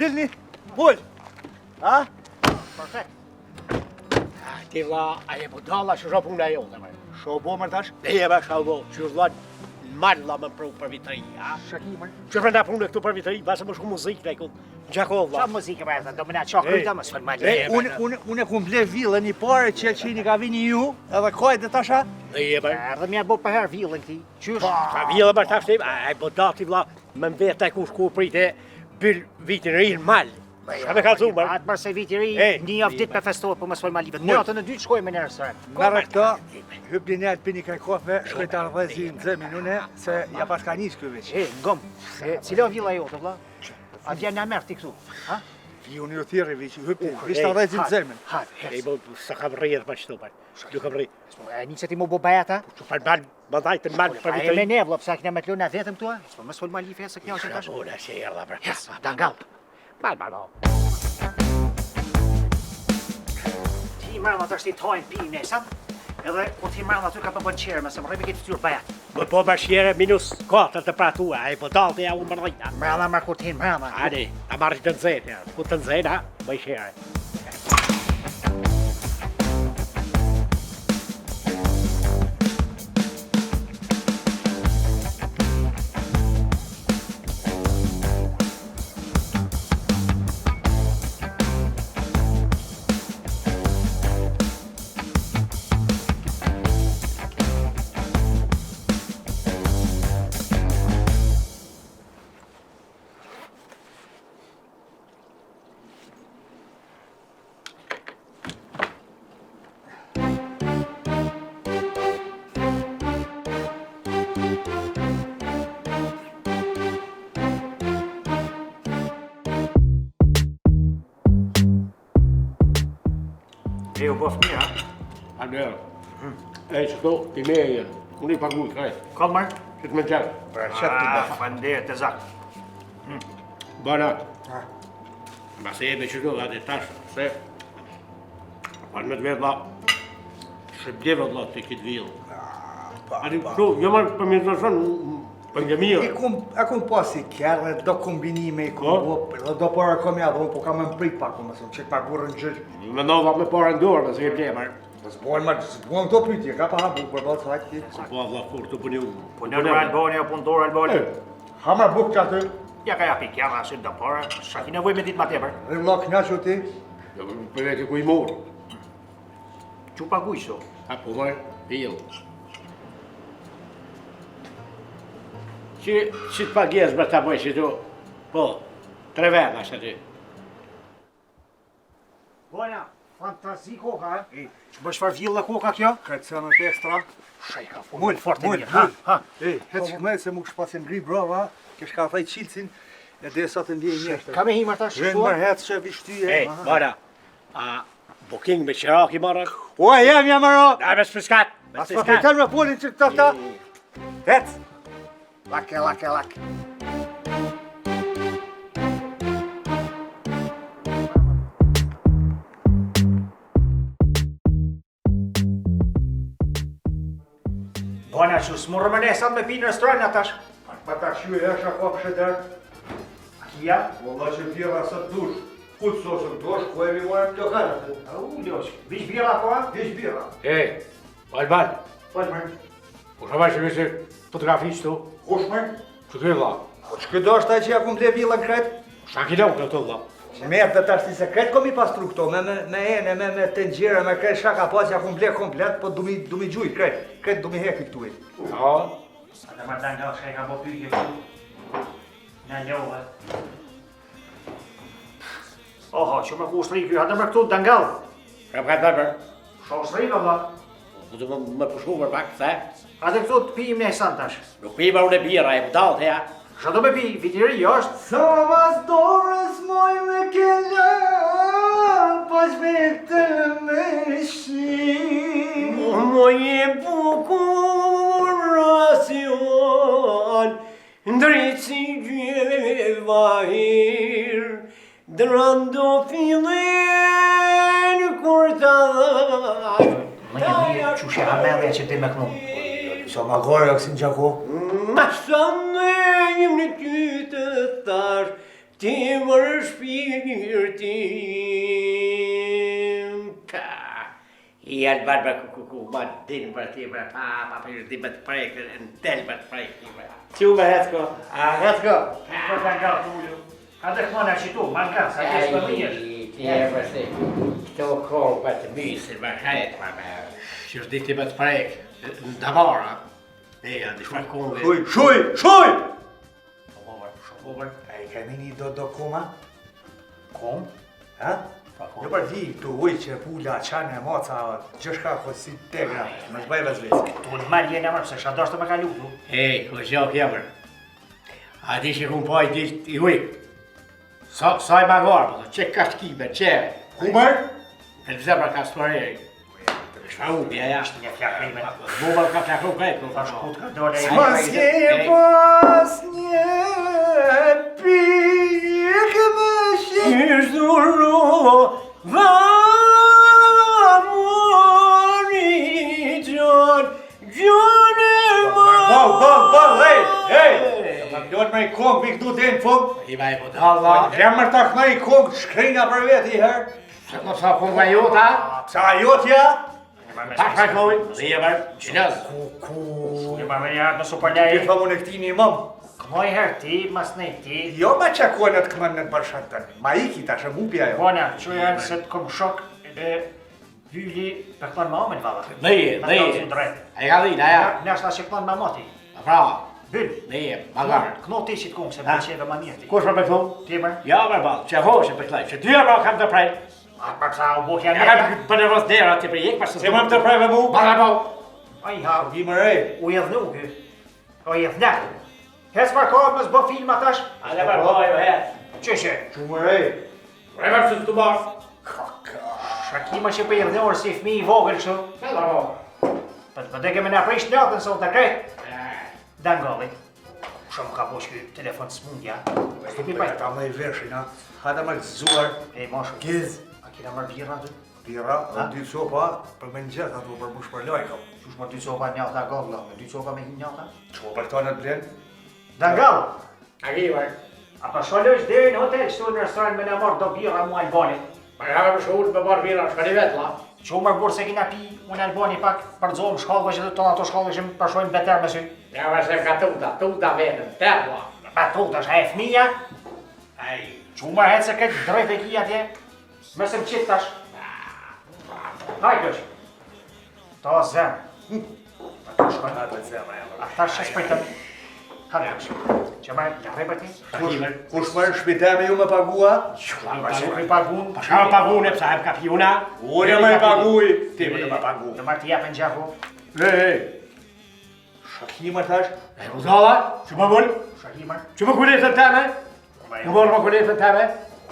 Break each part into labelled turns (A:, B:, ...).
A: dilni. Ull. Ha?
B: Perfekt. Ti vlla, a je budalla që shoh puna jote më.
A: Shoh bo më tash?
B: Ne jemi shoh, që vlla marla më për vitëri, ha?
A: Shakimër.
B: Që prenda punë këtu për vitëri, bashkë më shumë muzikë ne këtu. Gjakova.
C: Qa muzikë më erdha, do më na çoh këta më s'fal mal.
A: Unë kum ble villën i parë që qeni ka vini ju, edhe kojt e tasha.
B: Ne jemi.
C: Erdha më bo për herë villën ti. Qysh?
B: Ka vjella më tash, ai budati vlla, më vetë ku shku prite bil vitin e ri në mal. Ka me kalzu më.
C: Atë marse viti i ri, një javë ditë me festohet po mos fal mal livet. Natën e dytë shkojmë në restorant.
A: Merë këto, hypni ne të pini kaj kafe, shkoj të arvezi në zëmin une, se ja pas ka njës kjo veç.
C: Ngom, cila villa jote vlla? A vjen na merr ti këtu? Ha?
A: Vi unë ju thirrë veç, hypni, vish të arvezi në zëmin.
C: Ha,
B: Ei bo sa ka rrjedh pa çto pa. Ju ka rrjedh.
C: Nisë ti më bo bajata?
B: Çu fal bal, bandaj të mal për
C: Ai
B: vitëri.
C: me ne vlla, pse kena me klona vetëm këtu? Po mos fol mal livet se kjo është tash.
B: Ora se erdha për.
C: Dangal.
B: Bal.
C: Ti marrë atë është i tojnë pi nesën, edhe ku ti marrë aty ka të bënë qerë, mëse më rrëmi këtë ftyrë bajat.
B: Po bashkjere minus 4 temperatura, ai po dallte ja unë mërëjta.
C: Marrë marrë kur ti marrë.
B: Ani, ta marrë të nxehtë, ku të nxehtë, bëj shere.
C: E u bëf mirë, ha?
B: Andrea. Ei, çto ti me, unë i paguaj kaj.
C: Kom marrë?
B: Që të më gjatë.
A: Për qëtë të bëf.
C: Fanderit të zak.
B: Bana. Mbas e me qëto, atë tash, se... Panë me të vetë la... Shëbleve la të këtë villë. Ani, këto, jo marrë për mirë të shonë, për një mirë.
A: E kum pasi kjerë, do kombinime i kum bo, dhe do para kom ja dhonë, po ka me mprit pak, mësëm, që ka gurën gjërë.
B: Me nova me para ndorë, nëse ke ble, marrë.
A: Po s'bojnë këto pytje, ka pa habu, për balë të hajtë ti.
B: Po, vla, kur të puni unë.
C: Punër Alboni o punëtor Alboni.
A: Hamar buk që aty,
C: Ja ka japi kjera, ashtë do para, sa ki nevoj me ditë ma tepër.
A: dhe vla knja që ti.
B: Për vete ku i morë.
C: Që paguj shto?
B: A, po marrë, pillë. Që të pagjes për ta bëjë që tu, po, 3 vend ashtë aty.
C: Bona, fantazi koka, e? Që bësh far villa koka kjo?
A: Këtë se në të ekstra.
C: Shaj ka
A: Mull,
C: fort e
A: mull,
C: mirë, ha? Ha?
A: Hec me se mu këshpasin ngri brava, kesh ka thaj qilësin, e dhe sa të ndjej njështë.
C: Ka me himar tash?
A: Rënë mërë hec që vishtyje.
B: Ej, bara, a booking me qirak i marrë?
A: O, jam mëro!
B: Da, me s'pëskat, me
A: As pa përkan me polin që këta ta. Hec!
C: Lake. Bona që s'morë më nesat me pi në restoran atash.
A: Pa ta shju e shë ka pësheter.
C: Kia?
A: Valla që bjera së të dush. Ku të sosë të dush, ku e mi mojë të kërët.
C: Ljosh, vish bjera po, a?
A: Vish bjera.
B: Ej, Alban,
C: Pojtë mërë.
B: u shëvaj që vishë fotografi që tu?
A: Kush me?
B: Që këtë la?
A: Po që këtë është taj që ja kum ble villën kret?
B: Sa kilo këtë të la?
A: Merë dhe tash ti se kret kom i pastru këto, me ene, me të njëre, me kret shaka pas ja kum ble komplet, po du mi gjuj kret. Kret du mi heki këtu i.
B: Ja.
C: A të marrë dangal shka i ka bo pyjtje këtu. Në njohë. Oho, që më ku ushtri kjo, a të mërë këtu dangal.
B: Ka për të bërë?
C: Shka ushtri në vla.
B: Po të më përshu për pak, se?
C: A të këtu të pijim në esan tash.
B: Nuk pima unë e bira, e pëdalë të ja.
C: Shka do me pi, vitiri është.
A: Sa mas dorës moj me kella, pas me të me shi.
B: Moje bukur rasion, drejtë si gjevahir, drando filin kur të dhaj.
C: Më një mirë, që shë hamedhe që ti me kënu.
A: Sa ma gore, aksin gjako.
B: Ma shtë në një ty të thash, ti më shpirtim. I alë barba ku, ma din për ti, pa për di më të prejkë, në tel më të prejkë. Që me Hecko? Hecko?
C: Po ta nga tullu. Ka dhe këmona që tu, ma nga, sa jesë për mirë.
B: Ti e përse, këto kohë për të mysin, më hajtë, më që është diti më të prejkë, në damara. E, a di shpa kohë.
A: Shuj!
C: Shobover.
A: E kemi një do koma?
C: Kom?
A: Ha? Jo për di, të uj që pula, qane, moca, gjëshka këtë si tegra, më zbaj vëzvesi.
C: Tu në marrë jene mërë, se shadosh të me ka lutu.
B: Ej, ku shok jemër. A di që kun po i dilt i uj. Sa i magarë, që ka shkime, që?
A: Kumër?
B: Për zemra ka storeri. Shpa u, bja ja.
C: Një flakë me.
B: Bubër ka flakë krejt, nuk
C: Tash
B: është
C: kut ka dole e...
A: Mas ke pas një pikë më
B: Ishtë duro, va mori gjon, gjon e
A: Bal, hej! Më dojnë me i kongë, mi këtu të në fungë.
B: I baj po dalla.
A: Zemër të këmë i kongë, shkrina për vetë i herë.
B: Se të sa kongë me jota?
A: Sa jotja?
B: Ta shkojnë, dhe jemër, gjinës.
C: Një marrë me një hartë në superlej.
A: Ti thëmë unë e këti një mëmë.
C: Këmoj herë ti, mas nej ti.
A: Jo ma që kone të këmën në të bërshët tënë. Ma iki ta shë mupja jo.
C: Bona, që janë se të kom shok edhe hyli për këmën ma omen valla.
B: Dhe, e ka dhina, ja.
C: Nështë ashe këmën ma moti.
B: Pra,
C: Byll.
B: dhe, magarë.
C: Këno ti si të kongë se më qeve ma mirë ti.
B: Kush për me këtu?
C: Ti mërë?
B: Ja, mërë që hoshe për klaj, që dy e kam të prej.
C: A për sa u buhja
B: Ja kam për në rësë dera të për jekë, për
A: Se më të prejve mu?
B: Baga po.
C: Ai ha,
A: Di më rej.
C: u jedhnu kë. O jedhna. Hes për kohët më zbë film atash.
B: A dhe për hoj, o hetë.
C: Qëshe?
A: Që më rej.
B: Remër së të barë.
C: Shakima që për jedhnuar si fmi i vogël kështu. Për deke me në prish njatën sot të krejt. Dangalli. Shumë ka bosh kjo telefon smundja. Stupi bajt.
A: Ta më i veshin, ha. Hata më gëzuar.
C: E moshë.
A: Giz.
C: A kina mërë birra të?
A: Pira, dhe dy copa, për me në gjithë ato për bush për lojka.
C: Qush më dy copa njata gogla, me dy copa me hin njata?
A: Qo për këto në të blenë?
C: Dangal!
B: A ki, mërë.
C: A pa sholojsh deri në hotel qëtu në restoran me në marrë do birra mu Albani.
B: Mërë ka më shurë me barë vira, shka një vetë, la.
C: Që më burë se kina pi unë Albani pak për zomë shkallëve që të tonë ato shkallëve që më përshojnë beter me sy.
B: Ja, më se ka tuta vetën, tërë, la.
C: Pa tuta është, a e fmija?
B: Aj,
C: Që më hetë se këtë drejt e kia tje? Mëse më qitë tash. Hajtë është. Ta zemë. Ata shkojnë.
A: Hata zema e më.
C: Ata shë spritëm. Hajtë është. Që më jakre për ti?
A: Kush më në shpiteme ju me pagua?
C: Që më i pagun.
B: pa shka më pagune, pësa e më kapiuna.
A: Unë me i paguj. Ti më të me pagu.
C: Në marrë të japën gjaku.
A: Shakima tash?
B: E udalla, që më bunë,
C: Shakimar.
B: që më kuletën teme, që më kuletën teme,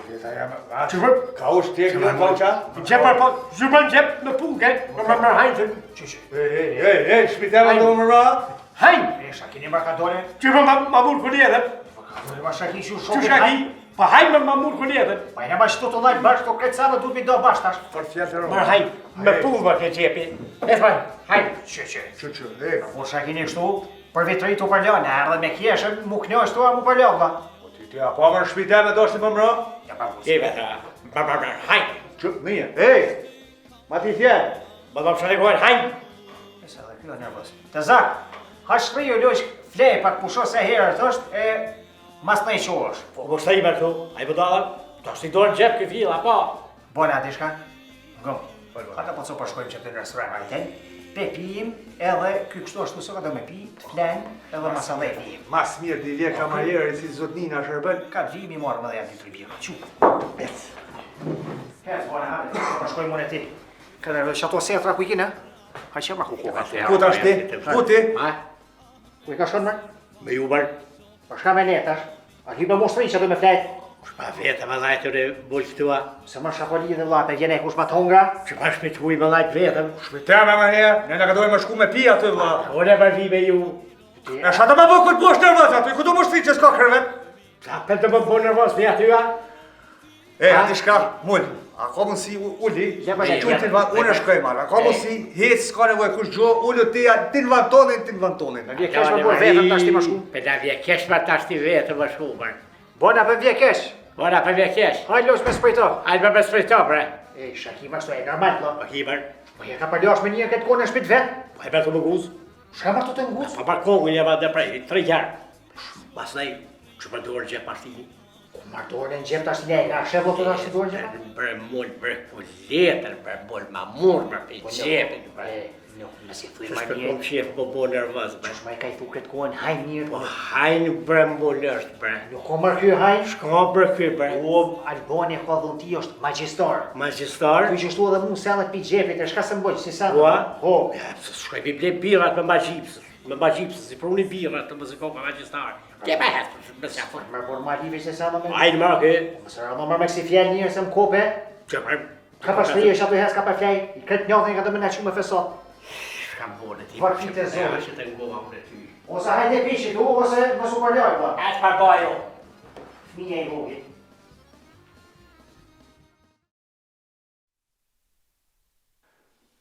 A: Leta jam...
B: që më,
A: Ka u shtek në koqa?
B: që më po, që më gjep në puke, më hajnë,
C: Qështë?
A: Ej, shpiteme do më ra?
B: hajnë,
C: E shakini marrë ka dole.
B: që më murë kuletën,
C: Ka dole ma shaki që
B: që
C: shokit.
B: shaki, pa hajnë më murë kuletën,
C: Pa e në ma shtu të lajnë bashkë, të kretë savë, du të mi do bashkë tash.
A: Për fjallë të
B: më hajnë, me pullë më ke gjepi, e thaj, hajnë,
A: Që,
C: Po shakini kështu, për vitri të përlon, erdhe me kjeshën, mu knjo shtu, a mu përlon, vla.
A: Ti a po më në shpiteme do shtë më më ra?
C: Ja pa vusë.
B: e vetë, hajnë,
A: Që, nije, ej! Ma ti fjallë!
B: më do më shërikojnë, hajnë,
C: E se dhe kjo e nervës. Të zak, ha shkriju lojsh flej pak pusho se herë të është, e mas në i qosh.
B: po më shtë i me këtu, a i budala, do shtë i dorë në gjep këtë fila, po,
C: Bona, di shka? Ngëm, ata po të so përshkojmë që të në restoran Ariten, pe pijim edhe ky kështu ashtu se ka do me pi, të flen edhe masallej pijim.
A: Mas mirë t'i vje kamarjeri si zotnina shërbën.
C: Ka vimi morë më dhe janë të bjerë. Qu. Hes, bona, hajde, përshkojmë unë e ti. Kënë që ato setra ku i kine? Ha që ma ku koka.
A: Ku t'ash ti? Ku ti?
C: Ku i ka shkonë mërë?
B: me ju bërë,
C: Për shka me netash? A hi me mostri që do me flet?
B: shpa vetë më lajtë të bullë këtua,
C: Se më shakoli dhe vlate, gjene kush ma tongra?
B: që pa shpituj më lajtë vetëm,
A: Shpiteme më herë, ne në ka dojmë shku me pi aty vla.
B: unë e bërvi me ju,
A: E shata më bëhë këtë poshtë nërvës aty, ku do më shtri që s'ka kërvet?
B: sa për të më bënë nërvos me atyja,
A: E, ati shka, mull, a ka mund si uli, që ti në vanë, unë e shkoj marë, a ka mund si hecë, s'ka nevoj kush gjo, ullu ti në vanë tonin.
C: Në vje kesh më bërë vetëm tash ti më shku.
B: Për da vje kesh më tash ti vetë më shku, mërë.
C: Bona për vje kesh.
B: Bora, për me kesh.
C: Hajde los me sprejto.
B: Hajde me sprejto, bre.
C: E, Shakima, shto e normal, lo.
B: Akimer.
C: Po je ka përlosh me një këtë kone në shpit vet?
B: Po e betë më guzë.
C: Shka ma të nguz?
B: Pa parkongën jema dhe prej, 3 jarë. Pas nej, që për dorë gjep ashtini.
C: Ku martorën në gjep të ashtë ka shëvo të ashtë dorë gjep?
B: Bre mull, bre ku letër, bre mull ma murë, bre për gjepin.
C: Nuk, nësi thuj
B: Që
C: ma
B: shpër
C: njët.
B: kom shef po bo nervëz, bre.
C: Qësh ma i ka i thu këtë kone, hajnë njërë.
B: Po hajnë bre mull është, bre.
C: Nuk ko mërë kjo hajnë?
B: Shka bre ky, bre.
C: O, Albani ka dhun ti është magjistar.
B: Magjistar?
C: Ky që shtu edhe mu sellet pi gjepit, e shka se mbojq, si sellet?
B: Ua?
C: Ho.
B: Shkoj pi ble birat me magjipsës. Me magjipsës, si pruni birat të më ziko me magjistar. Kje me hetë, me se afur.
C: Mërë por ma livi se sellet me...
B: Hajnë më ke.
C: Mësë rama mërë me kësi fjell njërë se më kope.
B: Që bre.
C: Ka pa shtrije që ato hes ka pa fjell, i këtë njotën ka të më në që me fesot.
B: Kam bone ti.
C: Farë fitë e zonë.
B: Që të ngova unë e ty.
C: Ose hajde pishit u, ose më su përljoj, pa.
B: Ashtë par bajo.
C: Fëmija i vogit.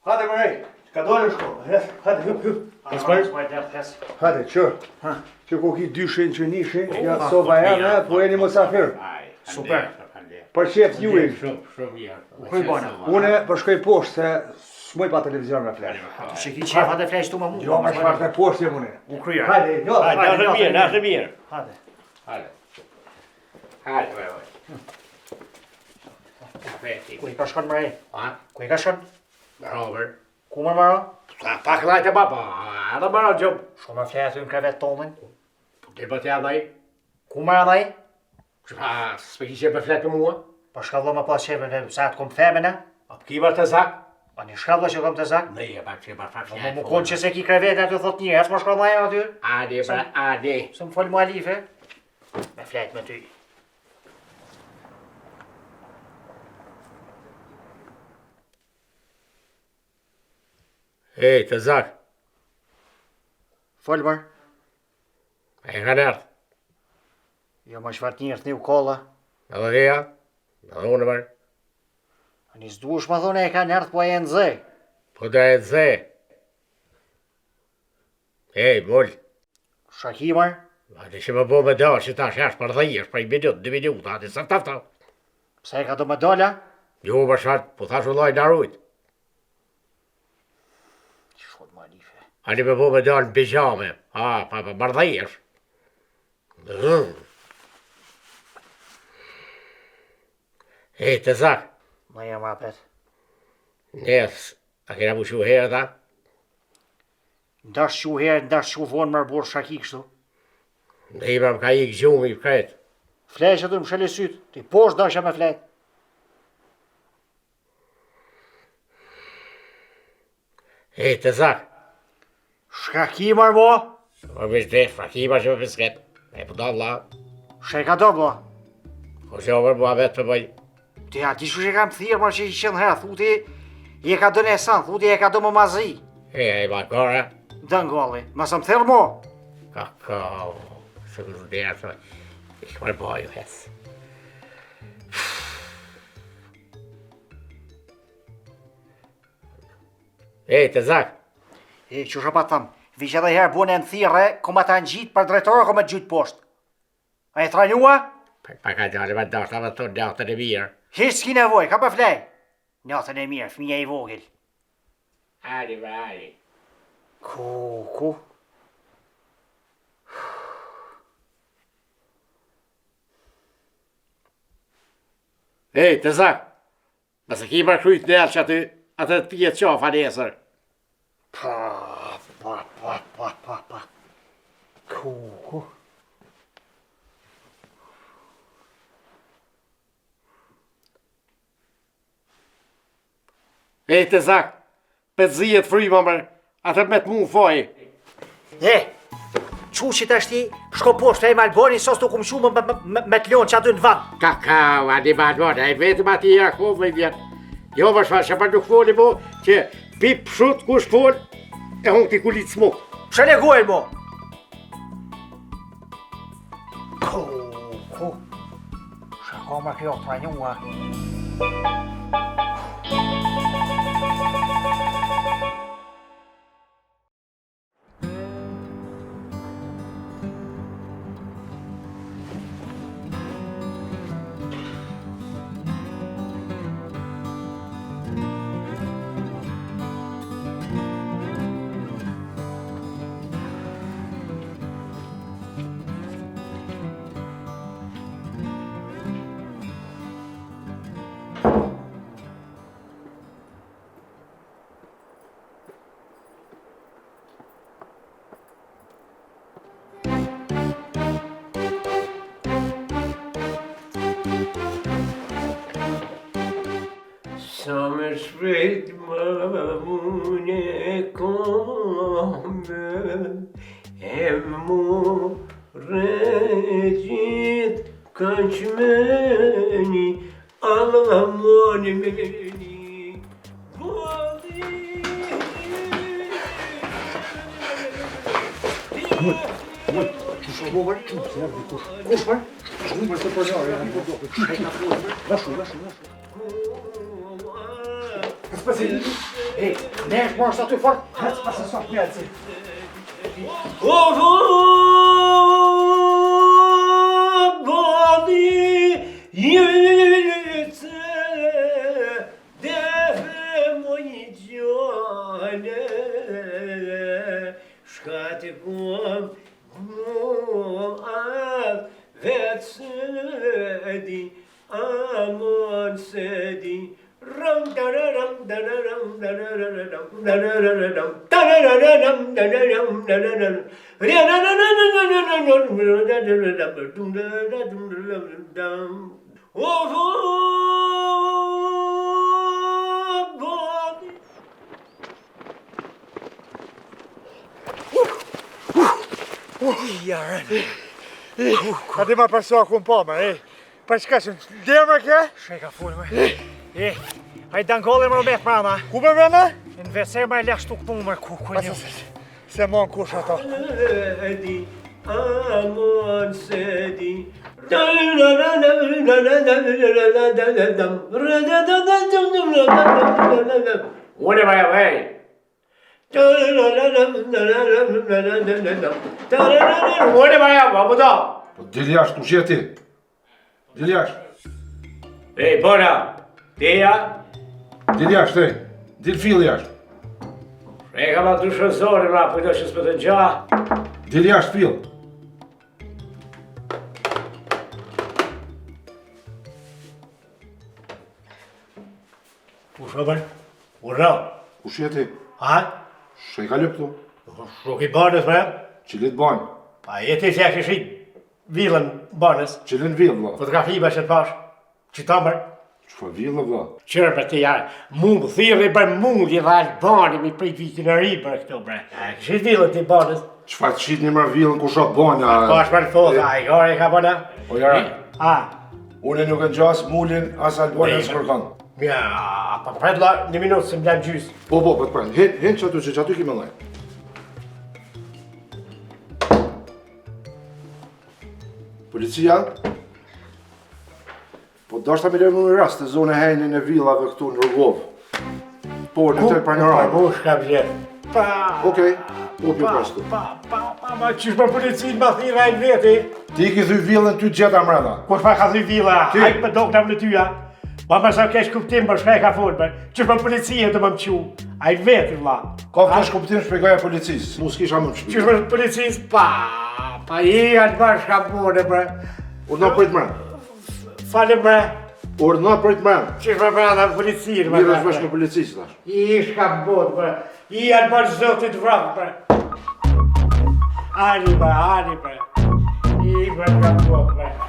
A: Hajde mërej, ka dole në shkollë. Hajde, hyp. Hajde, që. Që ku ki dyshin që nishin, ja të soba jeme, po e një mosafir.
C: Super.
A: Për qef ju e.
B: Shumë mirë.
C: Kuj bona?
A: Une për shkoj poshtë se s'moj pa televizion me flesh.
C: Që ki qef atë flesh tu më mu.
A: Jo, më shpart me poshtë jem une.
C: U kryer.
A: Hajde, jo.
B: Nashtë mirë.
C: Hajde.
B: Hajde, bre. Kafe ti.
C: Ku i ka shkon mërej?
B: Ha?
C: Ku i ka shkon?
B: Robert.
C: Ku më mëro?
B: Pak lajtë e baba. Edhe mëra gjëmë.
C: Shko më fleja të në krevet tonën.
B: Ti për t'ja dhej.
C: Ku më radhaj?
B: S'pe ki që për fletë mua.
C: Po shkallo më pas qeve dhe sa të kom femene?
B: A për ki për të zak?
C: Po një shkallo që kom të zak?
B: Ne e pak që për fakt
C: Po më konë që se ki krevet e të thot një, as më shkallo e aty?
B: Ade, bre, ade.
C: Se më folë mu alife? Me flet me ty.
B: Ej, të zak.
C: Folë mërë.
B: E ka nërtë.
C: Jo më shfart njërë të një u kolla.
B: Edhe dheja. Edhe unë mërë.
C: A një s'duesh më thone e ka nërtë po e në zë.
B: Po da e të ze. Ej, mull.
C: Shakimar.
B: Ate që më bo me da që ta shesh për dhejësh prej minut, 2 minuta, ate së tafta.
C: Pse e ka do më dola?
B: Jo, më shatë, po thash u loj në arrujt.
C: Shkot më alife.
B: Ate me bo me da në pijame. Pa bardhejësh. Ej, të zak.
C: Më jam apet.
B: Nes, a kena mu shu herë ta?
C: Ndash që herë, ndash që vonë mërë borë shaki kështu.
B: Dhe i më ka i këgjumë i kretë.
C: Flesh aty më shëllë sytë, ti poshtë dasha me flet.
B: Ej, të zak.
C: Shkakimar mo?
B: Më bish dhe, frakima që më pisket. E po da vla.
C: Shë ka do blo?
B: Po që më mua vetë për bëj.
C: Ti a ti që kam thirë më që i qënë herë, thuti i e ka do në esan, thuti e ka do më mazi.
B: E ma kore.
C: Dëngalli, ma së më thërë mo?
B: Kakao. Se më zdera të. I shmër boju hes. Ej, të zak.
C: E, që shë pa thëmë, vi që dhe herë bune në thire, koma ta në gjitë për drejtorë, koma të gjitë poshtë. A e trajnua?
B: Pa ka gjallë me dashtë, ama të njatën e mirë.
C: Hiç s'ki nevoj, ka për flej. Njatën e mirë, fëmija i vogil.
B: Ari, bre, ari.
C: Ku?
B: Ej, të zak. Nëse ki për krujt në që aty, atë të pjetë qafa nesër.
C: Pa. Ku?
B: Ej, të zak. Për të zijet frima mërë, atë me të mu foj.
C: E, quqit është ti, shko poshtë e Malboni, sos të kumë shumë me të lonë që aty në vanë.
B: Kakao, a një Malboni, e vetëm ati e akove vjetë. Jo më shfa, që për nuk foli mo, që pip shut kush fol, e hong t'i kulit smuk.
C: Shë negojnë mo? Ku? Shako më kjo të ranjua.
B: Sa më shpejt më mune kome, e more gjithë kënqmeni, Alamoni meni,
C: Ej, ne është marrë aty fort, pas sa pjaci.
B: Aman sedi, ram dararam dararam dararam
A: A ti ma pasua ku po, ma, pa çka që ndërë kë?
C: Sheka full me. Ai dangolli më me prana.
A: Ku me brenda?
C: Në WC më lë shtuk punë më ku një.
A: Se mon kush ato.
B: Aman sedi, Unë e baja vej. Unë e baja, babu da.
D: Po dil jashtë, kush je ti? Dil jashtë.
B: Ej, bona, teja?
D: Dil jashtë, ej. Dil fill jashtë.
B: E ka ma të shëzori, ma, po do që s'pë të gja.
D: Dil jashtë fill.
C: U shëbër? U rë?
D: Kush je ti?
C: A?
D: Shë i ka lëp këtu?
C: Shuk i banës, bre?
D: Qilit banë?
C: Pa jeti se janë këshit vilën banës.
D: Qilin vill, vla?
C: Fotografiba që të pash. Që të mërë?
D: Qëfa vill, vla?
C: Qërë për të janë mundë, thirë i bërë mundë, dhe ashtë bani mi prej vitin e ri për këto, bre. Këshit vilën të banës.
D: Qëfa të qit një mërë villën ku shot banë?
C: Ka është për të thotë, a i gare ka bëna?
D: O jara,
C: A?
D: une nuk e gjas mullin as albanin së kërkan.
C: Mja, pa predla një minutë se më lem gjysë.
D: Po, po, për të prejnë. Hen që aty kime lajnë. Policia? Po, dashta me lërë në rast të zone hejnë në villave këtu në Rëgovë. Por, në tërë për një rajnë.
C: Po, shka vjetë. Pa!
D: Okej, po pjo pastu.
C: Ma qysh për policinë ma thira e veti.
D: Ti ki thuj villën ty gjeta mrena.
C: Kush pa ka thuj villa,
D: Ti?
C: hajt për dokna më në tyja. Ma më sa kesh kuptim për shka e ka folë për. Qysh për policia të më më qu. A i veti, vla.
D: Ka flesh kuptim shpegoja policisë, mu s'kisha më më
C: Qysh
D: shpikë.
C: për policisë, pa i atë bërë shka bone, bre.
D: Urdna për të mrenë.
C: Falem, bre.
D: Urdna për të mrenë.
C: Qysh për branda policinë, bre.
D: Mirë është vesh me policisë, thash.
C: I shka bone, bre. I atë bërë zotit vrapë, bre. Ani, bre. I bërë shka bone, bre.